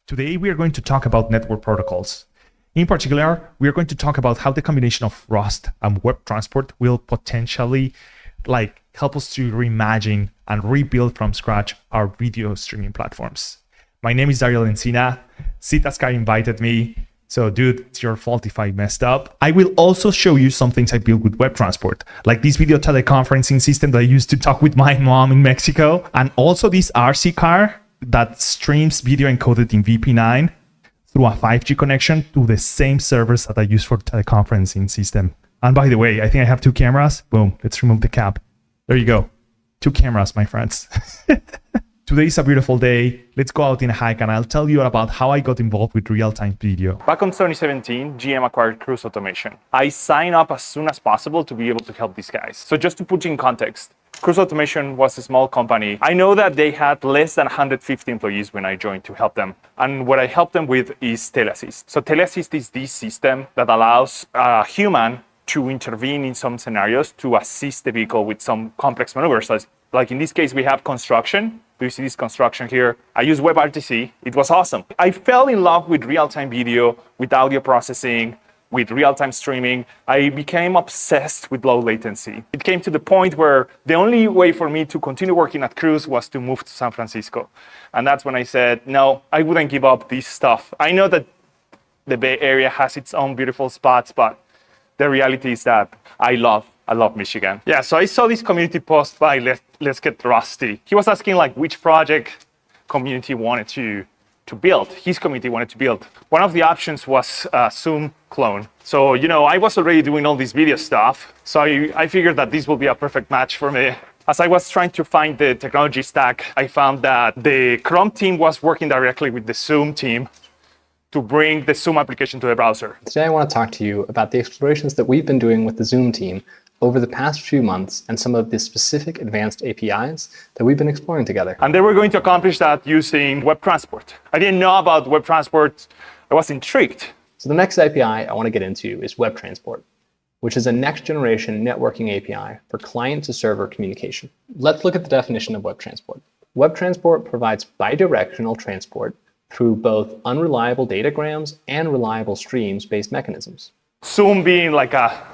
Today, we are going to talk about network protocols. In particular, we are going to talk about how the combination of Rust and WebTransport will potentially help us to reimagine and rebuild from scratch our video streaming platforms. My name is Dario Lencina. Sitaskar invited me. So dude, it's your fault if I messed up. I will also show you some things I built with WebTransport, like this video teleconferencing system that I used to talk with my mom in Mexico, and also this RC car that streams video encoded in VP9 through a 5G connection to the same servers that I use for teleconferencing system. And by the way, I think I have 2 cameras. Boom, let's remove the cap. There you go. 2 cameras, my friends. Today is a beautiful day. Let's go out in a hike and I'll tell you about how I got involved with real-time video. Back in 2017, GM acquired Cruise Automation. I signed up as soon as possible to be able to help these guys. So just to put you in context, Cruise Automation was a small company. I know that they had less than 150 employees when I joined to help them. And what I helped them with is Teleassist. So Teleassist is this system that allows a human to intervene in some scenarios to assist the vehicle with some complex maneuvers. Like in this case, we have construction. Do you see this construction here? I use WebRTC. It was awesome. I fell in love with real-time video, with audio processing, with real-time streaming. I became obsessed with low latency. It came to the point where the only way for me to continue working at Cruise was to move to San Francisco. And that's when I said, no, I wouldn't give up this stuff. I know that the Bay Area has its own beautiful spots, but the reality is that I love Michigan. Yeah, so I saw this community post by Let's Get Rusty. He was asking which project community wanted to build, his community wanted to build. One of the options was a Zoom clone. So, I was already doing all this video stuff. So I figured that this will be a perfect match for me. As I was trying to find the technology stack, I found that the Chrome team was working directly with the Zoom team to bring the Zoom application to the browser. Today I want to talk to you about the explorations that we've been doing with the Zoom team over the past few months and some of the specific advanced APIs that we've been exploring together. And they were going to accomplish that using WebTransport. I didn't know about WebTransport. I was intrigued. So the next API I want to get into is WebTransport, which is a next generation networking API for client to server communication. Let's look at the definition of WebTransport. WebTransport provides bidirectional transport through both unreliable datagrams and reliable streams-based mechanisms. Zoom being like a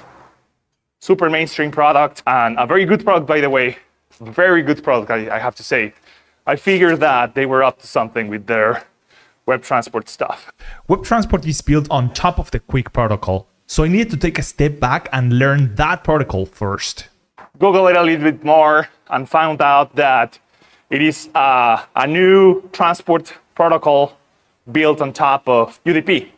super mainstream product and a very good product, by the way, very good product, I have to say. I figured that they were up to something with their WebTransport stuff. WebTransport is built on top of the QUIC protocol, so I needed to take a step back and learn that protocol first. Googled it a little bit more and found out that it is a new transport protocol built on top of UDP.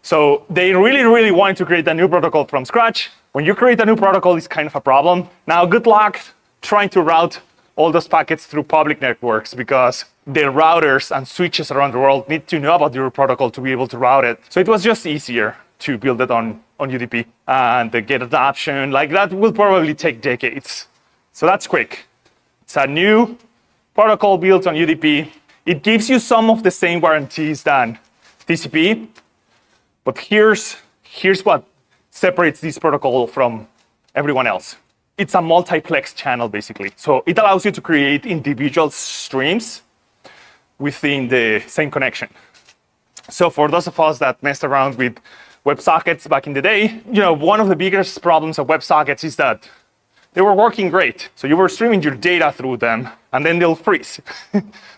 So they really wanted to create a new protocol from scratch. When you create a new protocol, it's kind of a problem. Now, good luck trying to route all those packets through public networks because the routers and switches around the world need to know about your protocol to be able to route it. So it was just easier to build it on UDP and get adoption. That will probably take decades. So that's QUIC. It's a new protocol built on UDP. It gives you some of the same guarantees than TCP, but here's what separates this protocol from everyone else. It's a multiplex channel, basically. So it allows you to create individual streams within the same connection. So for those of us that messed around with WebSockets back in the day, one of the biggest problems of WebSockets is that they were working great. So you were streaming your data through them, and then they'll freeze.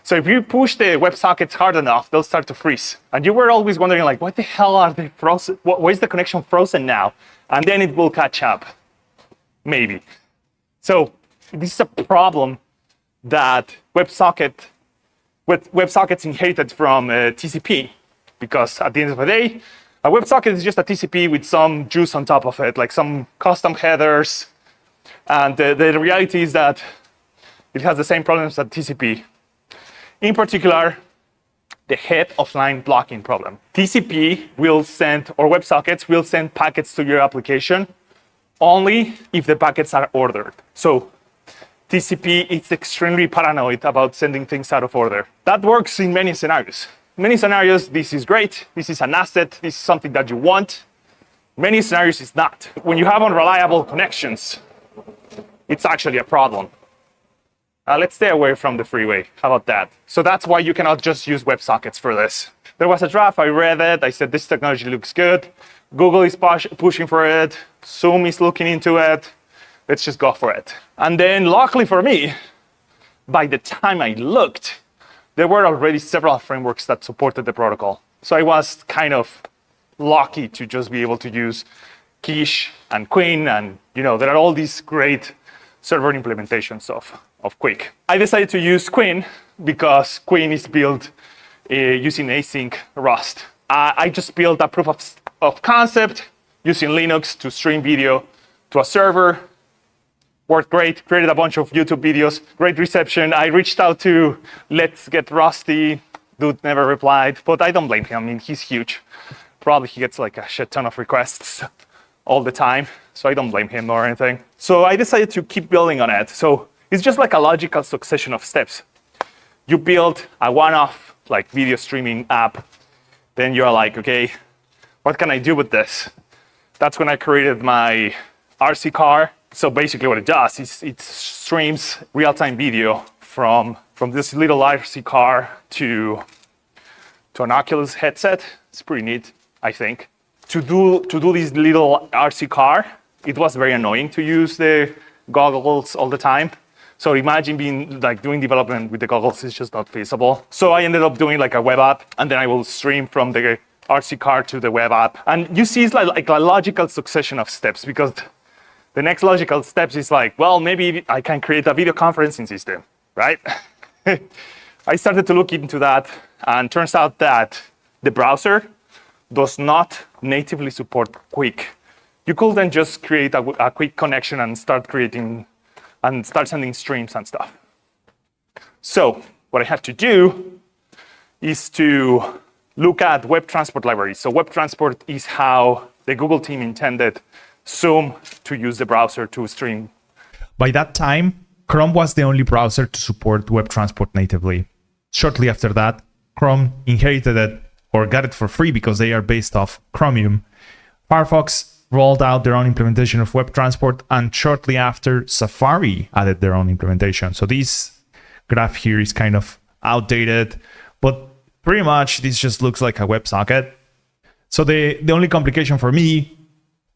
So if you push the WebSockets hard enough, they'll start to freeze. And you were always wondering, what the hell are they frozen? Why is the connection frozen now? And then it will catch up, maybe. So this is a problem that WebSockets inherited from TCP, because at the end of the day, a WebSocket is just a TCP with some juice on top of it, like some custom headers. And the reality is that it has the same problems as TCP. In particular, the head of line blocking problem. TCP will send, or WebSockets will send packets to your application only if the packets are ordered. So TCP is extremely paranoid about sending things out of order. That works in many scenarios. In many scenarios, this is great. This is an asset. This is something that you want. Many scenarios, it's not. When you have unreliable connections, it's actually a problem. Let's stay away from the freeway. How about that? So that's why you cannot just use WebSockets for this. There was a draft, I read it, I said this technology looks good. Google is pushing for it, Zoom is looking into it. Let's just go for it. And then luckily for me, by the time I looked, there were already several frameworks that supported the protocol. So I was kind of lucky to just be able to use Quiche and Queen, and there are all these great server implementations of QUIC. I decided to use Queen because Queen is built using async Rust. I just built a proof of concept using Linux to stream video to a server. Worked great, created a bunch of YouTube videos, great reception. I reached out to Let's Get Rusty. Dude never replied, but I don't blame him. I mean, he's huge. Probably he gets like a shit ton of requests all the time, so I don't blame him or anything. So I decided to keep building on it. So it's just like a logical succession of steps. You build a one-off like video streaming app, then you're like, okay, what can I do with this? That's when I created my RC car. So basically what it does is it streams real-time video from this little RC car to an Oculus headset. It's pretty neat, I think. To do this little RC car, it was very annoying to use the goggles all the time. So imagine doing development with the goggles is just not feasible. So I ended up doing like a web app, and then I will stream from the RC car to the web app. And you see it's like a logical succession of steps, because the next logical steps is like, well, maybe I can create a video conferencing system, right? I started to look into that, and turns out that the browser does not natively support QUIC. You could then just create a QUIC connection and start sending streams and stuff. So what I had to do is to look at WebTransport libraries. So WebTransport is how the Google team intended Zoom to use the browser to stream. By that time, Chrome was the only browser to support WebTransport natively. Shortly after that, Chrome inherited it or got it for free because they are based off Chromium. Firefox rolled out their own implementation of WebTransport, and shortly after, Safari added their own implementation. So this graph here is kind of outdated, but pretty much this just looks like a WebSocket. So the only complication for me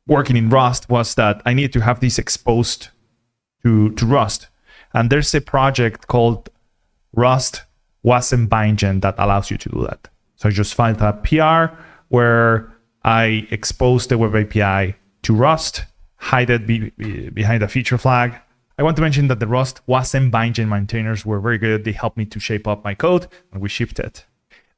working in Rust was that I needed to have this exposed to Rust. And there's a project called Rust WASM bindgen that allows you to do that. So I just filed a PR where I expose the web API to Rust, hide it behind a feature flag. I want to mention that the Rust WASM bindgen maintainers were very good. They helped me to shape up my code, and we shipped it.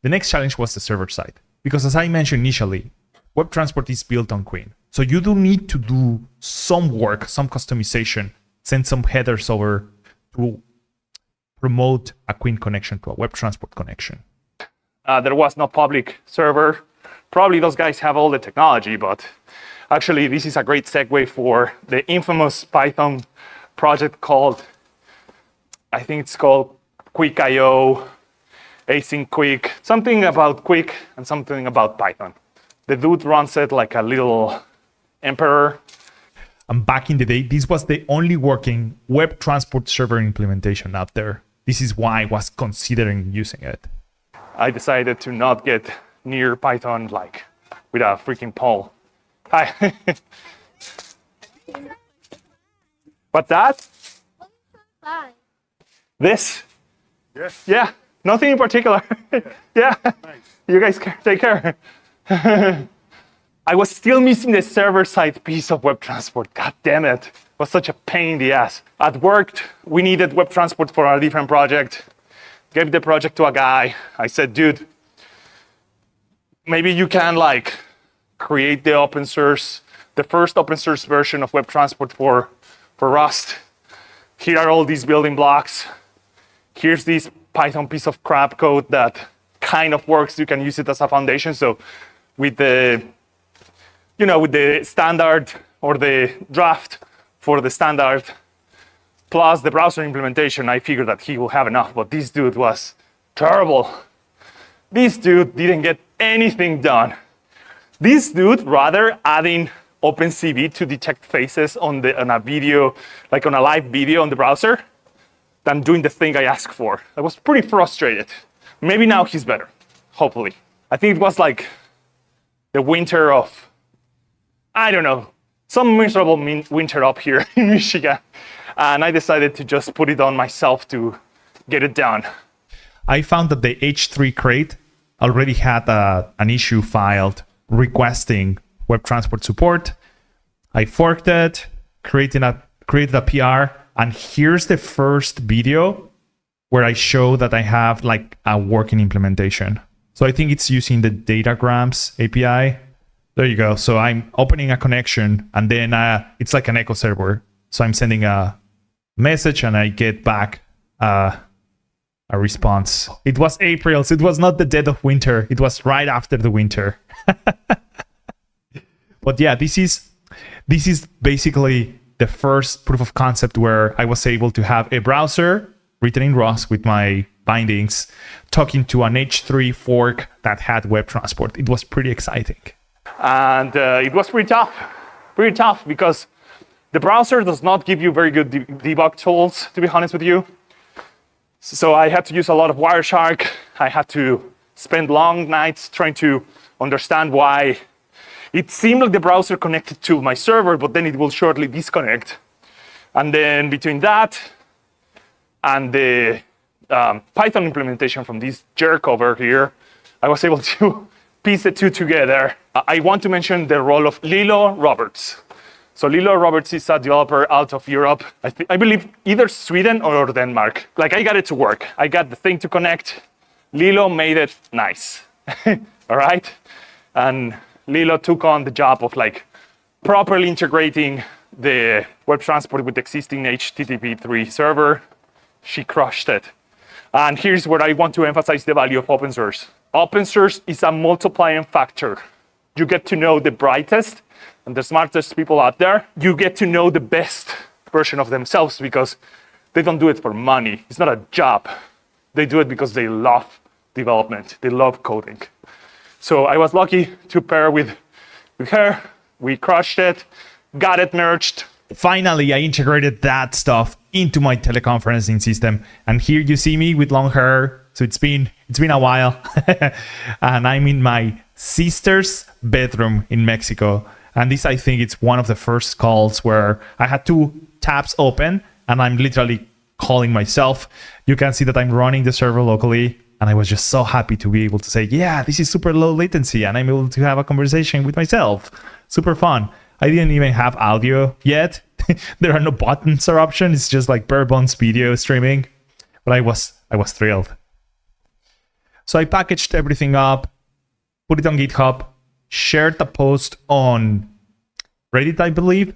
The next challenge was the server side, because as I mentioned initially, WebTransport is built on Queen. So you do need to do some work, some customization, send some headers over to promote a Queen connection to a WebTransport connection. There was no public server. Probably those guys have all the technology, but actually this is a great segue for the infamous Python project called, I think it's called QUIC.io, async QUIC, something about QUIC and something about Python. The dude runs it like a little emperor. And back in the day, this was the only working WebTransport server implementation out there. This is why I was considering using it. I decided to not get near Python like with a freaking pole. Hi. What's that? This? Yes. Yeah, nothing in particular. Yeah. Nice. You guys take care. I was still missing the server-side piece of WebTransport. God damn it. It was such a pain in the ass. At work, we needed WebTransport for a different project. Gave the project to a guy. I said, dude, maybe you can like create the first open source version of WebTransport for Rust. Here are all these building blocks. Here's this Python piece of crap code that kind of works. You can use it as a foundation. So with the standard or the draft for the standard plus the browser implementation, I figured that he will have enough, but this dude was terrible. This dude didn't get anything done. This dude, rather adding OpenCV to detect faces on a video, like on a live video on the browser, than doing the thing I asked for. I was pretty frustrated. Maybe now he's better, hopefully. I think it was like the winter of, I don't know, some miserable winter up here in Michigan. And I decided to just put it on myself to get it done. I found that the H3 crate already had an issue filed requesting WebTransport support. I forked it, created a PR, and here's the first video where I show that I have like a working implementation. So I think it's using the Datagrams API. There you go. So I'm opening a connection, and then it's like an echo server. So I'm sending a message, and I get back a response. It was April, so it was not the dead of winter. It was right after the winter. But yeah, this is basically the first proof of concept where I was able to have a browser written in Rust with my bindings talking to an H3 fork that had WebTransport. It was pretty exciting. And it was pretty tough because the browser does not give you very good debug tools, to be honest with you. So I had to use a lot of Wireshark. I had to spend long nights trying to understand why it seemed like the browser connected to my server, but then it will shortly disconnect. And then between that and the Python implementation from this jerk over here, I was able to piece the two together. I want to mention the role of Lilo Roberts. So Lilo Roberts is a developer out of Europe. I believe either Sweden or Denmark. Like, I got it to work. I got the thing to connect. Lilo made it nice. All right? And Lilo took on the job of like properly integrating the WebTransport with the existing HTTP3 server. She crushed it. And here's where I want to emphasize the value of open source. Open source is a multiplying factor. You get to know the brightest and the smartest people out there. You get to know the best version of themselves because they don't do it for money. It's not a job. They do it because they love development. They love coding. So I was lucky to pair with her. We crushed it, got it merged. Finally, I integrated that stuff into my teleconferencing system. And here you see me with long hair. So it's been a while. And I'm in my sister's bedroom in Mexico. And this, I think, it's one of the first calls where I had two tabs open and I'm literally calling myself. You can see that I'm running the server locally. And I was just so happy to be able to say, yeah, this is super low latency. And I'm able to have a conversation with myself. Super fun. I didn't even have audio yet. There are no buttons or options. It's just like bare bones video streaming. But I was thrilled. So I packaged everything up, put it on GitHub, shared the post on Reddit, I believe.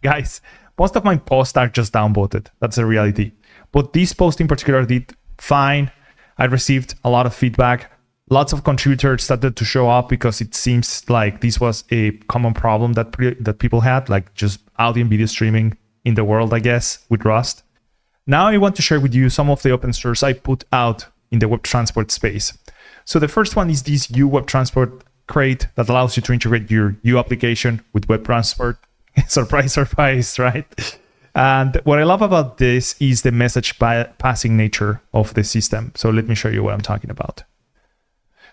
Guys, most of my posts are just downvoted. That's the reality. But this post in particular did fine. I received a lot of feedback. Lots of contributors started to show up because it seems like this was a common problem that people had, like just audio and video streaming in the world, I guess, with Rust. Now I want to share with you some of the open source I put out in the WebTransport space. So the first one is this WebTransport crate that allows you to integrate your U application with WebTransport. Surprise, surprise, right? And what I love about this is the message passing nature of the system. So let me show you what I'm talking about.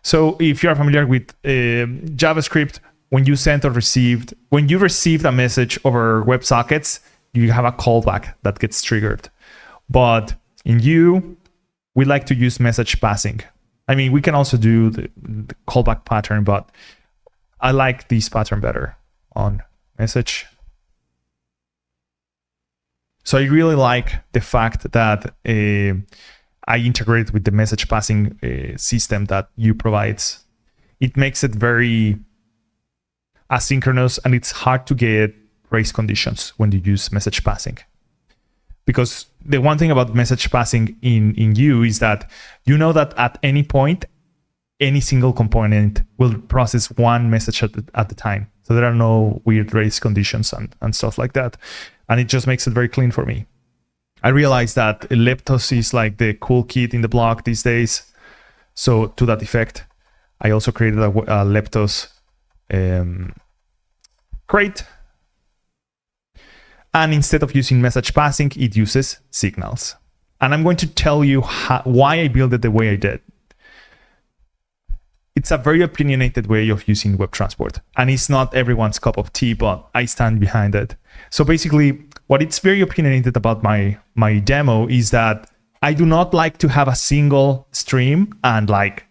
So if you're familiar with JavaScript, when you received a message over WebSockets, you have a callback that gets triggered. But in U, we like to use message passing. I mean, we can also do the callback pattern, but I like this pattern better on message. So I really like the fact that I integrate with the message passing system that U provides. It makes it very asynchronous, and it's hard to get race conditions when you use message passing. Because the one thing about message passing in U is that you know that at any point, any single component will process one message at the time. So there are no weird race conditions and stuff like that. And it just makes it very clean for me. I realized that Leptos is like the cool kid in the block these days. So to that effect, I also created a Leptos crate. And instead of using message passing, it uses signals. And I'm going to tell you why I built it the way I did. It's a very opinionated way of using WebTransport. And it's not everyone's cup of tea, but I stand behind it. So basically, what it's very opinionated about my demo is that I do not like to have a single stream and like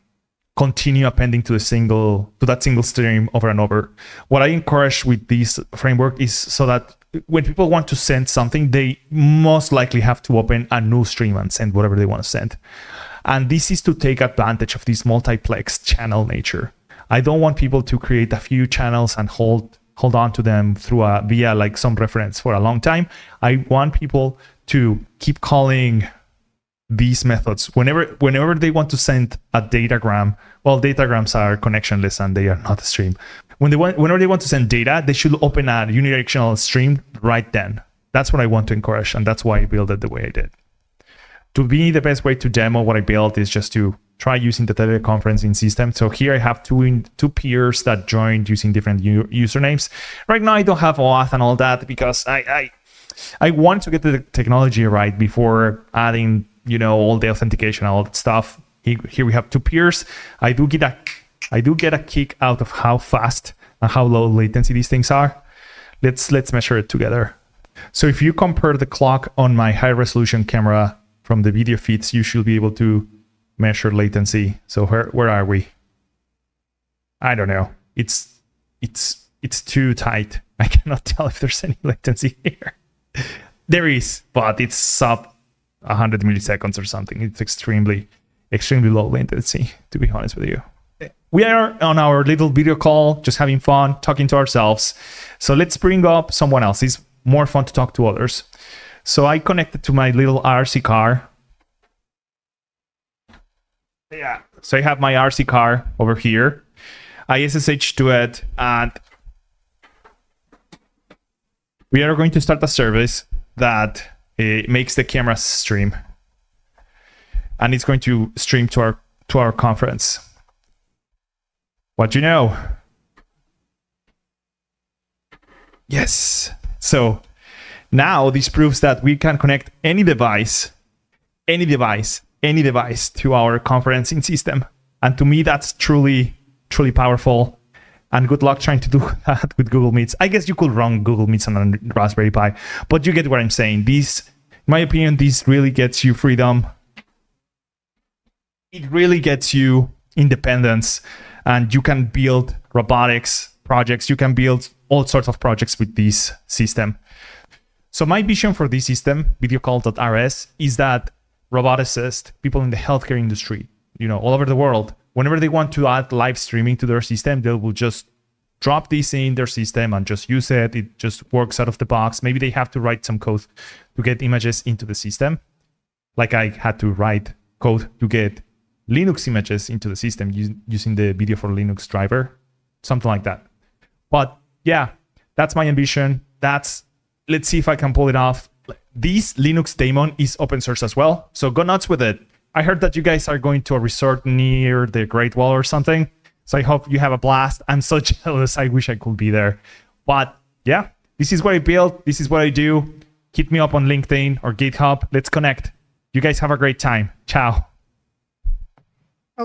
continue appending to that single stream over and over. What I encourage with this framework is so that when people want to send something, they most likely have to open a new stream and send whatever they want to send. And this is to take advantage of this multiplex channel nature. I don't want people to create a few channels and hold on to them via like some reference for a long time. I want people to keep calling these methods whenever they want to send a datagram. Well, datagrams are connectionless and they are not a stream. Whenever they want to send data, they should open a unidirectional stream right then. That's what I want to encourage, and that's why I built it the way I did. To me, the best way to demo what I built is just to try using the teleconferencing system. So here I have two peers that joined using different usernames. Right now I don't have OAuth and all that because I want to get the technology right before adding, all the authentication and all that stuff. Here we have two peers. I do get a kick out of how fast and how low latency these things are. Let's measure it together. So if you compare the clock on my high resolution camera from the video feeds, you should be able to measure latency. So where are we? I don't know. It's too tight. I cannot tell if there's any latency here. There is, but it's sub 100 milliseconds or something. It's extremely low latency, to be honest with you. We are on our little video call, just having fun, talking to ourselves. So let's bring up someone else. It's more fun to talk to others. So I connected to my little RC car. Yeah. So I have my RC car over here. I SSH to it, and we are going to start a service that makes the camera stream, and it's going to stream to our conference. What do you know? Yes. So now this proves that we can connect any device to our conferencing system. And to me, that's truly powerful. And good luck trying to do that with Google Meets. I guess you could run Google Meets on a Raspberry Pi, but you get what I'm saying. In my opinion, this really gets you freedom. It really gets you independence, and you can build robotics projects. You can build all sorts of projects with this system. So my vision for this system, videocall.rs, is that roboticists, people in the healthcare industry, all over the world, whenever they want to add live streaming to their system, they will just drop this in their system and just use it. It just works out of the box. Maybe they have to write some code to get images into the system. Like I had to write code to get Linux images into the system using the Video for Linux driver, something like that. But yeah, that's my ambition. Let's see if I can pull it off. This Linux daemon is open source as well, so go nuts with it. I heard that you guys are going to a resort near the Great Wall or something, so I hope you have a blast. I'm so jealous. I wish I could be there. But yeah, this is what I built. This is what I do. Hit me up on LinkedIn or GitHub. Let's connect. You guys have a great time. Ciao.